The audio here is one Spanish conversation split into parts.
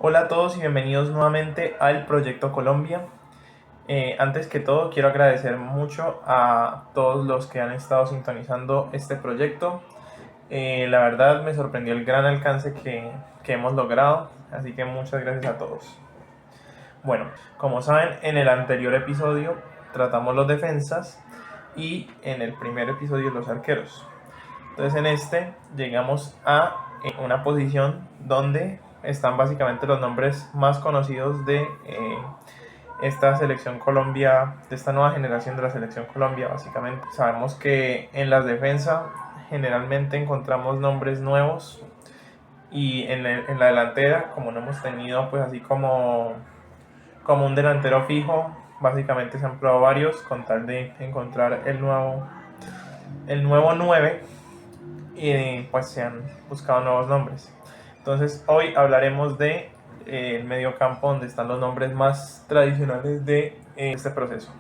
Hola a todos y bienvenidos nuevamente al Proyecto Colombia. Antes que todo quiero agradecer mucho a todos los que han estado sintonizando este proyecto. La verdad me sorprendió el gran alcance que hemos logrado, así que muchas gracias a todos. Bueno, como saben, en el anterior episodio tratamos los defensas y en el primer episodio los arqueros. Entonces en este llegamos a una posición donde están básicamente los nombres más conocidos de esta selección Colombia, de esta nueva generación de la selección Colombia. Básicamente sabemos que en las defensas generalmente encontramos nombres nuevos y en la delantera, como no hemos tenido pues así como un delantero fijo, básicamente se han probado varios con tal de encontrar el nuevo 9 y pues se han buscado nuevos nombres. Entonces hoy hablaremos de el mediocampo, donde están los nombres más tradicionales de este proceso.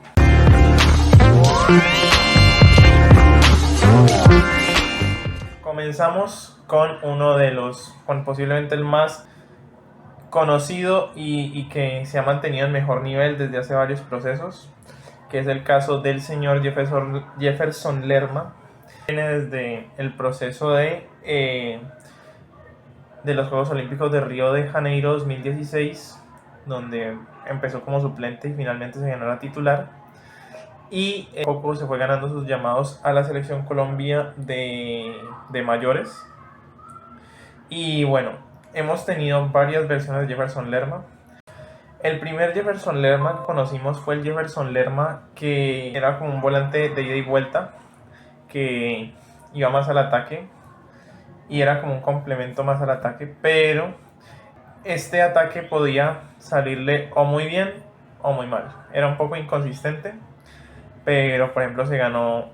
Comenzamos con uno de los, con posiblemente el más conocido y que se ha mantenido en mejor nivel desde hace varios procesos, que es el caso del señor Jefferson Lerma. Viene desde el proceso de los Juegos Olímpicos de Río de Janeiro 2016, donde empezó como suplente y finalmente se ganó la titular. Y poco se fue ganando sus llamados a la selección Colombia de mayores. Y bueno, hemos tenido varias versiones de Jefferson Lerma. El primer Jefferson Lerma que conocimos fue el Jefferson Lerma que era como un volante de ida y vuelta, que iba más al ataque y era como un complemento más al ataque, pero este ataque podía salirle o muy bien o muy mal. Era un poco inconsistente, pero por ejemplo se ganó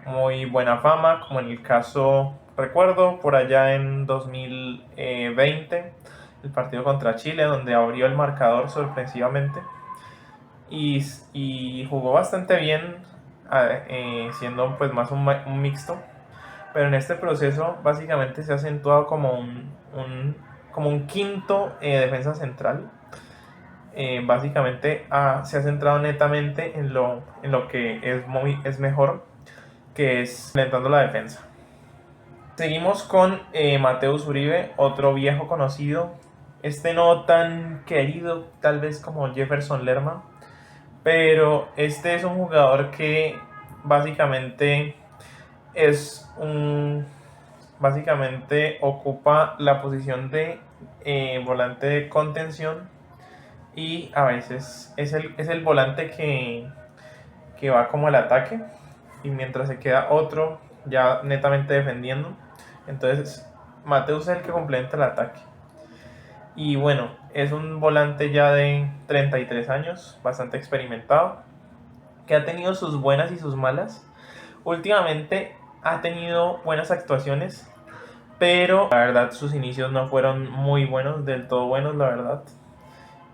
muy buena fama, como en el caso, recuerdo, por allá en 2020, el partido contra Chile, donde abrió el marcador sorpresivamente y jugó bastante bien, siendo pues más un mixto. Pero en este proceso básicamente se ha acentuado como un quinto defensa central. Básicamente se ha centrado netamente en lo que es mejor, que es alentando la defensa. Seguimos con Mateus Uribe, otro viejo conocido. Este no tan querido tal vez como Jefferson Lerma, pero este es un jugador que básicamente básicamente ocupa la posición de volante de contención, y a veces es el volante que va como al ataque, y mientras se queda otro ya netamente defendiendo. Entonces Mateus es el que complementa el ataque. Y bueno, es un volante ya de 33 años, bastante experimentado, que ha tenido sus buenas y sus malas. Últimamente ha tenido buenas actuaciones, pero la verdad sus inicios no fueron muy buenos, del todo buenos, la verdad.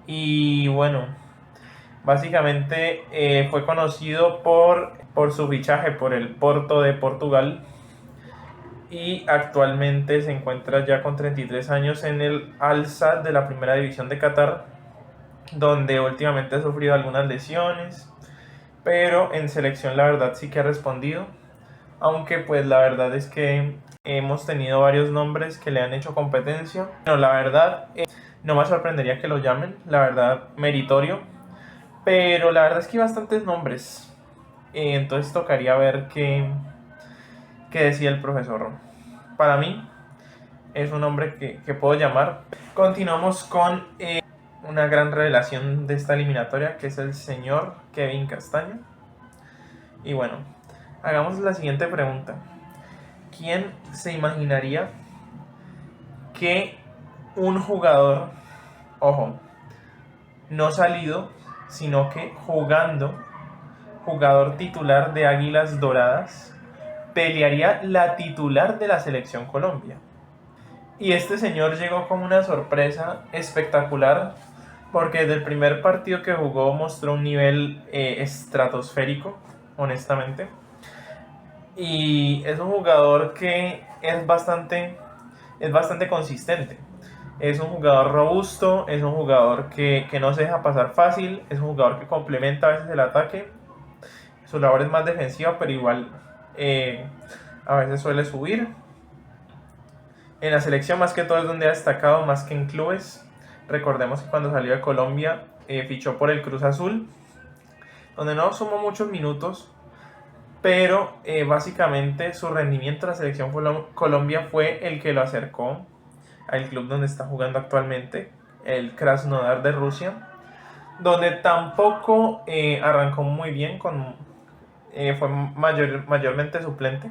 Y bueno, básicamente fue conocido por su fichaje por el Porto de Portugal, y actualmente se encuentra ya con 33 años en el Al-Sadd de la primera división de Qatar, donde últimamente ha sufrido algunas lesiones, pero en selección la verdad sí que ha respondido, aunque pues la verdad es que hemos tenido varios nombres que le han hecho competencia. Bueno, la verdad no me sorprendería que lo llamen, la verdad meritorio, pero la verdad es que hay bastantes nombres, entonces tocaría ver qué decía el profesor. Para mí es un nombre que puedo llamar. Continuamos con una gran revelación de esta eliminatoria, que es el señor Kevin Castaño. Y bueno, hagamos la siguiente pregunta. ¿Quién se imaginaría que un jugador, ojo, no salido, sino que jugador titular de Águilas Doradas, pelearía la titular de la selección Colombia? Y este señor llegó como una sorpresa espectacular, porque desde el primer partido que jugó mostró un nivel estratosférico, honestamente. Y es un jugador que es bastante consistente. Es un jugador robusto, es un jugador que no se deja pasar fácil, es un jugador que complementa a veces el ataque. Su labor es más defensiva, pero igual a veces suele subir. En la selección más que todo es donde ha destacado, más que en clubes. Recordemos que cuando salió de Colombia fichó por el Cruz Azul, donde no sumó muchos minutos, pero básicamente su rendimiento en la selección Colombia fue el que lo acercó al club donde está jugando actualmente, el Krasnodar de Rusia, donde tampoco arrancó muy bien, fue mayormente suplente,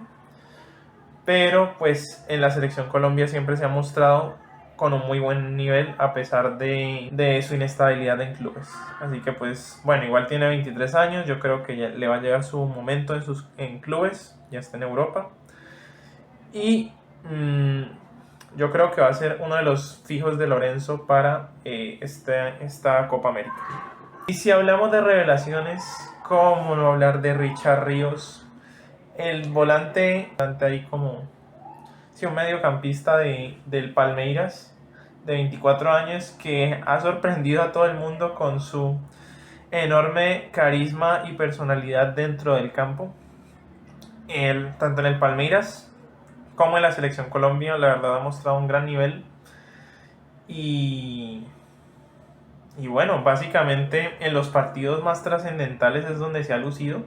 pero pues en la selección Colombia siempre se ha mostrado con un muy buen nivel a pesar de su inestabilidad en clubes. Así que pues bueno, igual tiene 23 años, yo creo que ya le va a llegar su momento en clubes, ya está en Europa. Y yo creo que va a ser uno de los fijos de Lorenzo para esta Copa América. Y si hablamos de revelaciones, ¿cómo no hablar de Richard Ríos? El volante ahí como sí, un mediocampista del Palmeiras de 24 años que ha sorprendido a todo el mundo con su enorme carisma y personalidad dentro del campo. Tanto en el Palmeiras como en la selección Colombia, la verdad ha mostrado un gran nivel. Y bueno, básicamente en los partidos más trascendentales es donde se ha lucido.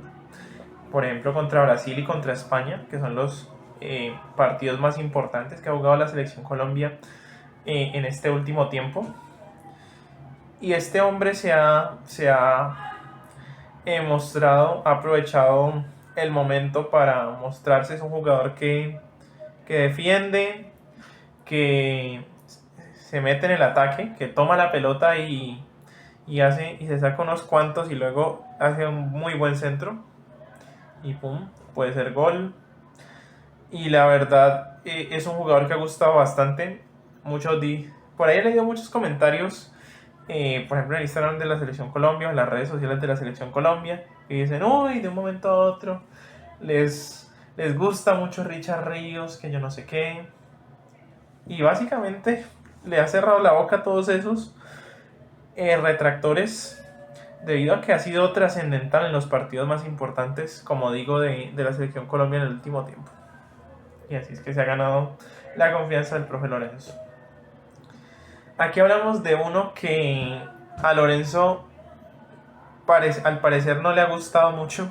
Por ejemplo, contra Brasil y contra España, que son los partidos más importantes que ha jugado la selección Colombia en este último tiempo. Y este hombre se ha mostrado, ha aprovechado el momento para mostrarse. Es un jugador que defiende, que se mete en el ataque, que toma la pelota y se saca unos cuantos y luego hace un muy buen centro y pum, puede ser gol. Y la verdad es un jugador que ha gustado bastante. Por ahí he leído muchos comentarios, por ejemplo en Instagram de la Selección Colombia, en las redes sociales de la Selección Colombia, que dicen, uy, de un momento a otro les gusta mucho Richard Ríos, que yo no sé qué. Y básicamente le ha cerrado la boca a todos esos retractores, debido a que ha sido trascendental en los partidos más importantes, como digo, de la Selección Colombia en el último tiempo. Y así es que se ha ganado la confianza del profe Lorenzo. Aquí hablamos de uno que a Lorenzo al parecer no le ha gustado mucho,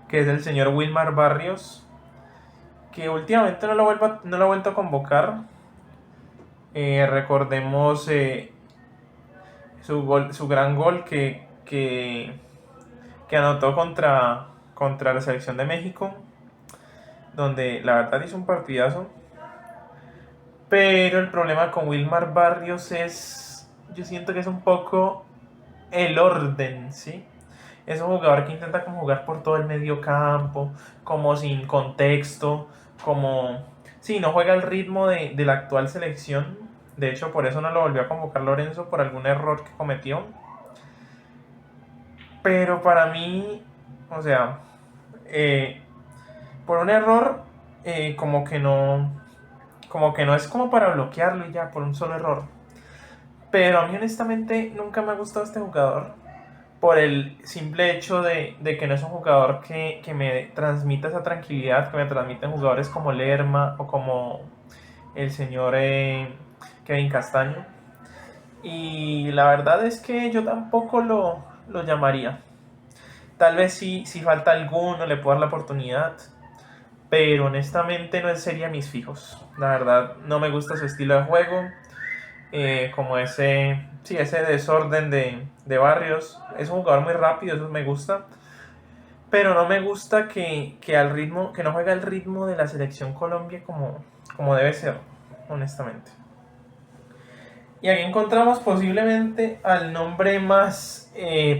que es el señor Wilmar Barrios, que últimamente no lo ha vuelto a convocar. Recordemos su gran gol que anotó contra la selección de México, donde la verdad hizo un partidazo. Pero el problema con Wilmar Barrios yo siento que es un poco el orden, ¿sí? Es un jugador que intenta como jugar por todo el medio campo, como sin contexto, sí, no juega al ritmo de la actual selección. De hecho, por eso no lo volvió a convocar Lorenzo, por algún error que cometió. Pero para mí, o sea, por un error, como que no es como para bloquearlo y ya, por un solo error. Pero a mí honestamente nunca me ha gustado este jugador, por el simple hecho de que no es un jugador que me transmita esa tranquilidad que me transmiten jugadores como Lerma o como el señor Kevin Castaño. Y la verdad es que yo tampoco lo llamaría. Tal vez si falta alguno le puedo dar la oportunidad, pero honestamente no sería mis fijos. La verdad no me gusta su estilo de juego, como ese desorden de Barrios. Es un jugador muy rápido, eso me gusta, pero no me gusta que no juegue al ritmo de la selección Colombia como debe ser, honestamente. Y aquí encontramos posiblemente al nombre más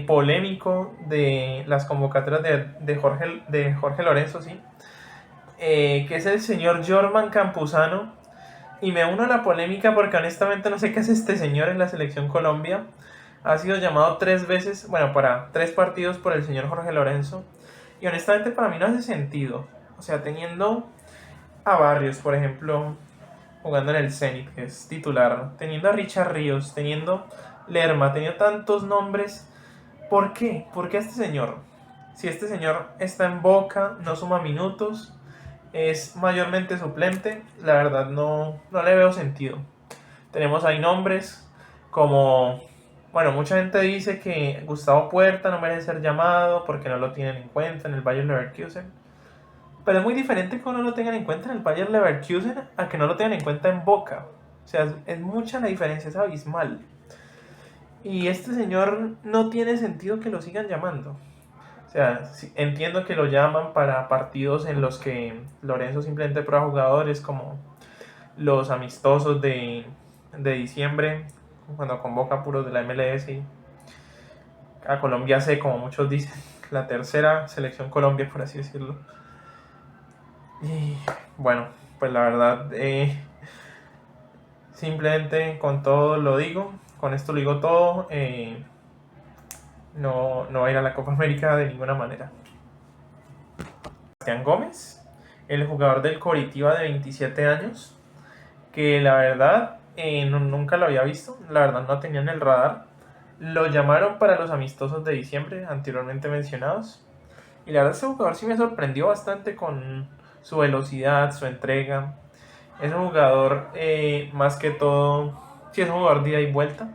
polémico de las convocatorias de Jorge Lorenzo, ¿sí? Que es el señor Jorman Campuzano. Y me uno a la polémica porque honestamente no sé qué hace este señor en la selección Colombia. Ha sido llamado 3 veces, para 3 partidos por el señor Jorge Lorenzo. Y honestamente para mí no hace sentido. O sea, teniendo a Barrios, por ejemplo, jugando en el Zenit, que es titular, teniendo a Richard Ríos, teniendo Lerma, teniendo tantos nombres. ¿Por qué? ¿Por qué este señor? Si este señor está en Boca, no suma minutos, es mayormente suplente, la verdad no le veo sentido. Tenemos ahí nombres como, bueno, mucha gente dice que Gustavo Puerta no merece ser llamado porque no lo tienen en cuenta en el Bayer Leverkusen. Pero es muy diferente que uno lo tengan en cuenta en el Bayer Leverkusen a que no lo tengan en cuenta en Boca. O sea, es mucha la diferencia, es abismal. Y este señor no tiene sentido que lo sigan llamando. O sea, entiendo que lo llaman para partidos en los que Lorenzo simplemente prueba jugadores como los amistosos de diciembre, cuando convoca puros de la MLS. Y a Colombia C, como muchos dicen, la tercera selección Colombia, por así decirlo. Y bueno, pues la verdad, simplemente con todo lo digo, con esto lo digo todo, no va a ir a la Copa América de ninguna manera. Sebastián Gómez, el jugador del Coritiba de 27 años, que la verdad nunca lo había visto, la verdad no tenía en el radar. Lo llamaron para los amistosos de diciembre anteriormente mencionados, y la verdad ese jugador sí me sorprendió bastante con su velocidad, su entrega. Es un jugador más que todo, sí es un jugador de ida y vuelta,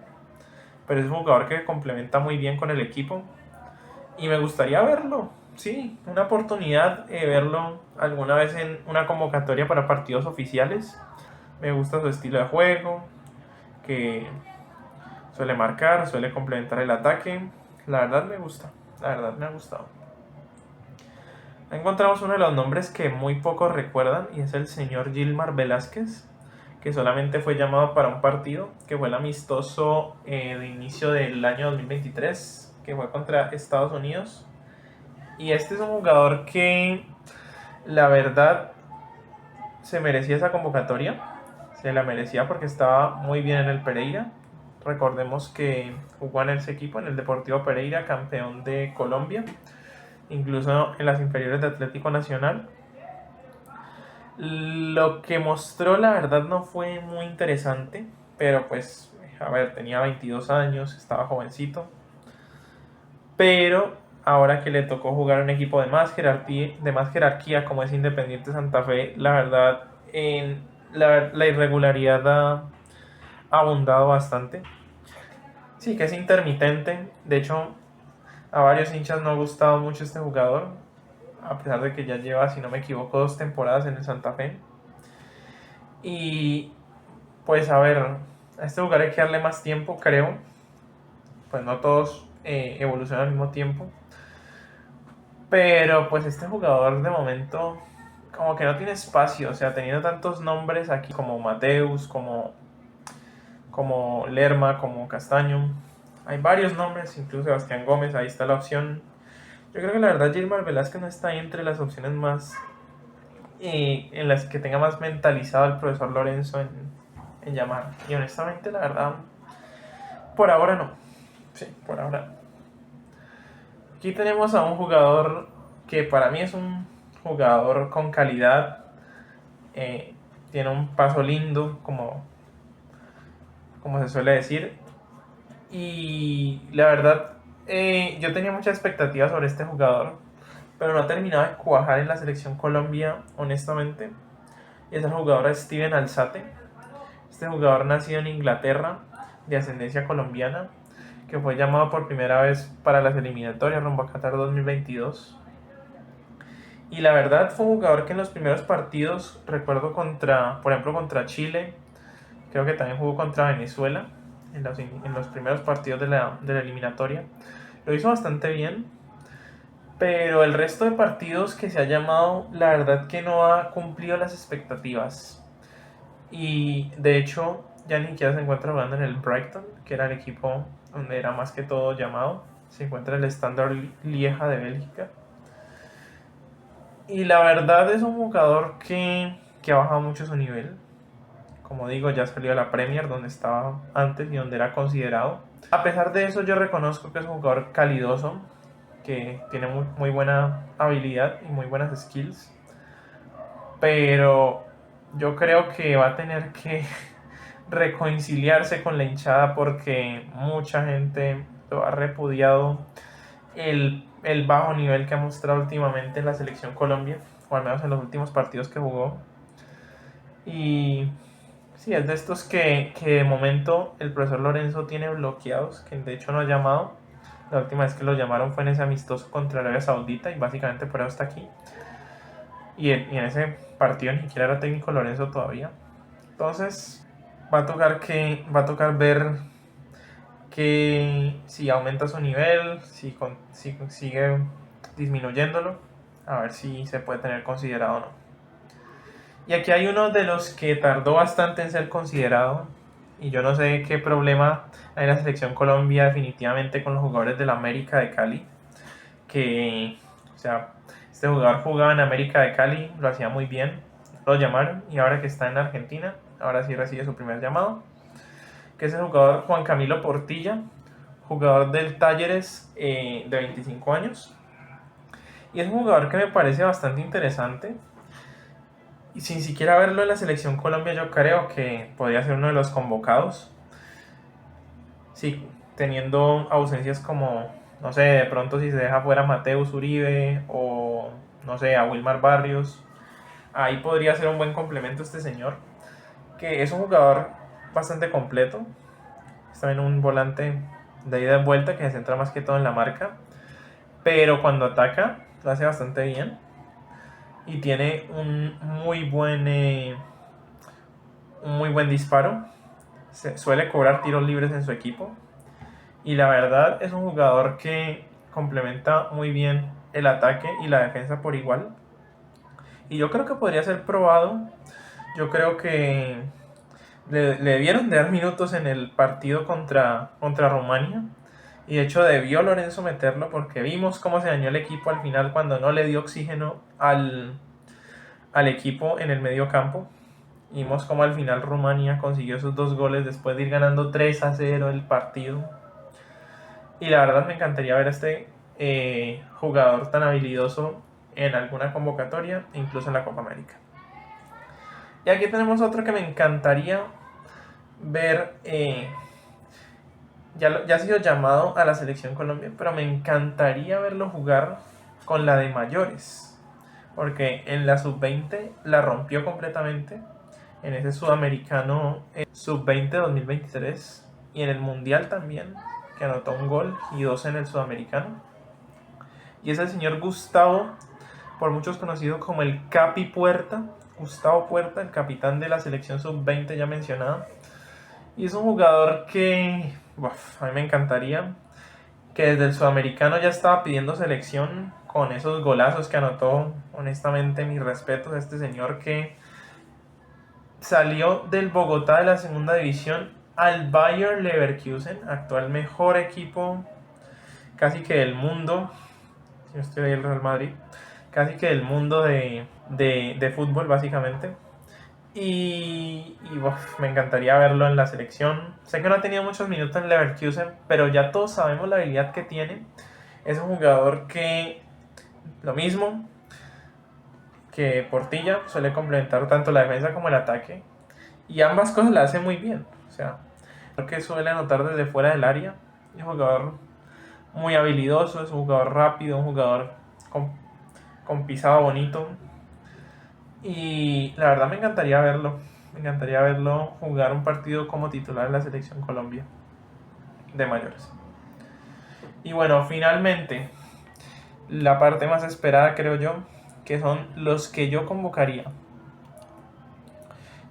pero es un jugador que complementa muy bien con el equipo y me gustaría verlo, sí, una oportunidad verlo alguna vez en una convocatoria para partidos oficiales. Me gusta su estilo de juego, que suele marcar, suele complementar el ataque. La verdad me gusta, la verdad me ha gustado. Encontramos uno de los nombres que muy pocos recuerdan y es el señor Gilmar Velázquez, que solamente fue llamado para un partido, que fue el amistoso de inicio del año 2023, que fue contra Estados Unidos. Y este es un jugador que la verdad se merecía esa convocatoria, se la merecía porque estaba muy bien en el Pereira. Recordemos que jugó en ese equipo, en el Deportivo Pereira, campeón de Colombia, incluso en las inferiores de Atlético Nacional. Lo que mostró la verdad no fue muy interesante, pero pues, a ver, tenía 22 años, estaba jovencito. Pero ahora que le tocó jugar un equipo de más jerarquía como es Independiente Santa Fe, la verdad, la irregularidad ha abundado bastante. Sí, que es intermitente. De hecho, a varios hinchas no ha gustado mucho este jugador, a pesar de que ya lleva, si no me equivoco, 2 temporadas en el Santa Fe. Y pues a ver, a este jugador hay que darle más tiempo, creo. Pues no todos evolucionan al mismo tiempo. Pero pues este jugador de momento como que no tiene espacio. O sea, teniendo tantos nombres aquí como Mateus, como Lerma, como Castaño. Hay varios nombres, incluso Sebastián Gómez, ahí está la opción. Yo creo que la verdad Gilmar Velázquez no está ahí entre las opciones más en las que tenga más mentalizado el profesor Lorenzo en llamar. Y honestamente, la verdad, por ahora no. Sí, por ahora. Aquí tenemos a un jugador que para mí es un jugador con calidad. Tiene un paso lindo, como se suele decir. Y la verdad, yo tenía muchas expectativas sobre este jugador, pero no ha terminado de cuajar en la selección Colombia, honestamente. Y es el jugador Steven Alzate. Este jugador nacido en Inglaterra, de ascendencia colombiana, que fue llamado por primera vez para las eliminatorias rumbo a Qatar 2022. Y la verdad fue un jugador que en los primeros partidos, recuerdo por ejemplo contra Chile, creo que también jugó contra Venezuela, en los primeros partidos de la eliminatoria, lo hizo bastante bien, pero el resto de partidos que se ha llamado, la verdad que no ha cumplido las expectativas. Y de hecho, ya ni siquiera se encuentra jugando en el Brighton, que era el equipo donde era más que todo llamado. Se encuentra en el Standard Lieja de Bélgica. Y la verdad es un jugador que ha bajado mucho su nivel. Como digo, ya salió a la Premier, donde estaba antes y donde era considerado. A pesar de eso, yo reconozco que es un jugador calidoso, que tiene muy buena habilidad y muy buenas skills. Pero yo creo que va a tener que reconciliarse con la hinchada porque mucha gente lo ha repudiado el bajo nivel que ha mostrado últimamente en la selección Colombia, o al menos en los últimos partidos que jugó. Y sí, es de estos que de momento el profesor Lorenzo tiene bloqueados, que de hecho no ha llamado. La última vez que lo llamaron fue en ese amistoso contra Arabia Saudita y básicamente por eso está aquí. Y en ese partido ni siquiera era técnico Lorenzo todavía. Entonces va a tocar ver que si aumenta su nivel, si sigue disminuyéndolo, a ver si se puede tener considerado o no. Y aquí hay uno de los que tardó bastante en ser considerado, y yo no sé qué problema hay en la selección Colombia definitivamente con los jugadores de la América de Cali, que, o sea, este jugador jugaba en América de Cali, lo hacía muy bien, lo llamaron, y ahora que está en Argentina, ahora sí recibe su primer llamado, que es el jugador Juan Camilo Portilla, jugador del Talleres de 25 años. Y es un jugador que me parece bastante interesante. Y sin siquiera verlo en la selección Colombia, yo creo que podría ser uno de los convocados. Sí, teniendo ausencias como, no sé, de pronto si se deja fuera Mateus Uribe o, no sé, a Wilmar Barrios. Ahí podría ser un buen complemento este señor, que es un jugador bastante completo. Es también un volante de ida y vuelta que se centra más que todo en la marca, pero cuando ataca lo hace bastante bien y tiene un muy buen disparo. Suele cobrar tiros libres en su equipo y la verdad es un jugador que complementa muy bien el ataque y la defensa por igual, y yo creo que podría ser probado. Yo creo que le debieron de dar minutos en el partido contra Rumania. Y de hecho debió Lorenzo meterlo porque vimos cómo se dañó el equipo al final cuando no le dio oxígeno al equipo en el medio campo. Vimos cómo al final Rumania consiguió esos 2 goles después de ir ganando 3-0 el partido. Y la verdad me encantaría ver a este jugador tan habilidoso en alguna convocatoria, incluso en la Copa América. Y aquí tenemos otro que me encantaría ver. Ya ha sido llamado a la selección Colombia, pero me encantaría verlo jugar con la de mayores, porque en la sub-20 la rompió completamente, en ese sudamericano sub-20 2023, y en el mundial también, que anotó un gol y 2 en el sudamericano. Y es el señor Gustavo, por muchos conocido como el Capi Puerta, Gustavo Puerta, el capitán de la selección sub-20 ya mencionada. Y es un jugador que a mí me encantaría, que desde el sudamericano ya estaba pidiendo selección con esos golazos que anotó. Honestamente, mis respetos a este señor que salió del Bogotá de la segunda división al Bayer Leverkusen, actual mejor equipo casi que del mundo, si no estoy ahí el Real Madrid, casi que del mundo de fútbol básicamente. Y me encantaría verlo en la selección. Sé que no ha tenido muchos minutos en Leverkusen, pero ya todos sabemos la habilidad que tiene. Es un jugador que, lo mismo que Portilla, suele complementar tanto la defensa como el ataque. Y ambas cosas la hace muy bien. O sea, que suele anotar desde fuera del área. Es un jugador muy habilidoso, es un jugador rápido, un jugador con pisado bonito. Y la verdad me encantaría verlo. Me encantaría verlo jugar un partido como titular en la selección Colombia de mayores. Y bueno, finalmente, la parte más esperada creo yo, que son los que yo convocaría.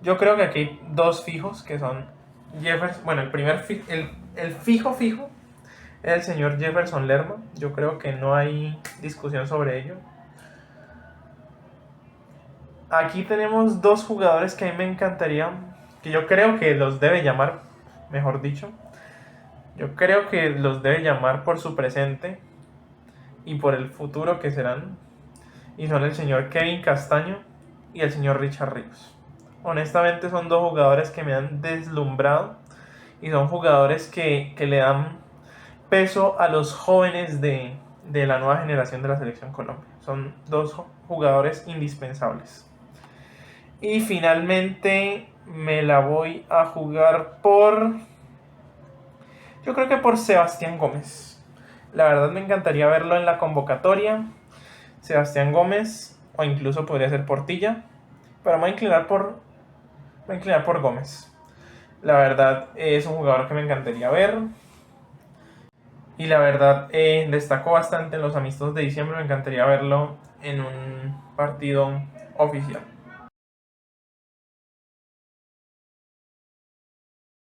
Yo creo que aquí hay 2 fijos que son Jefferson. Bueno, el fijo es el señor Jefferson Lerma. Yo creo que no hay discusión sobre ello. Aquí tenemos 2 jugadores que a mí me encantaría, que yo creo que los debe llamar, mejor dicho. Yo creo que los debe llamar por su presente y por el futuro que serán. Y son el señor Kevin Castaño y el señor Richard Ríos. Honestamente son 2 jugadores que me han deslumbrado y son jugadores que le dan peso a los jóvenes de la nueva generación de la selección Colombia. Son 2 jugadores indispensables. Y finalmente me la voy a jugar por... Yo creo que por Sebastián Gómez. La verdad me encantaría verlo en la convocatoria. Sebastián Gómez, o incluso podría ser Portilla. Pero me voy a inclinar por Gómez. La verdad es un jugador que me encantaría ver. Y la verdad destacó bastante en los amistosos de diciembre. Me encantaría verlo en un partido oficial.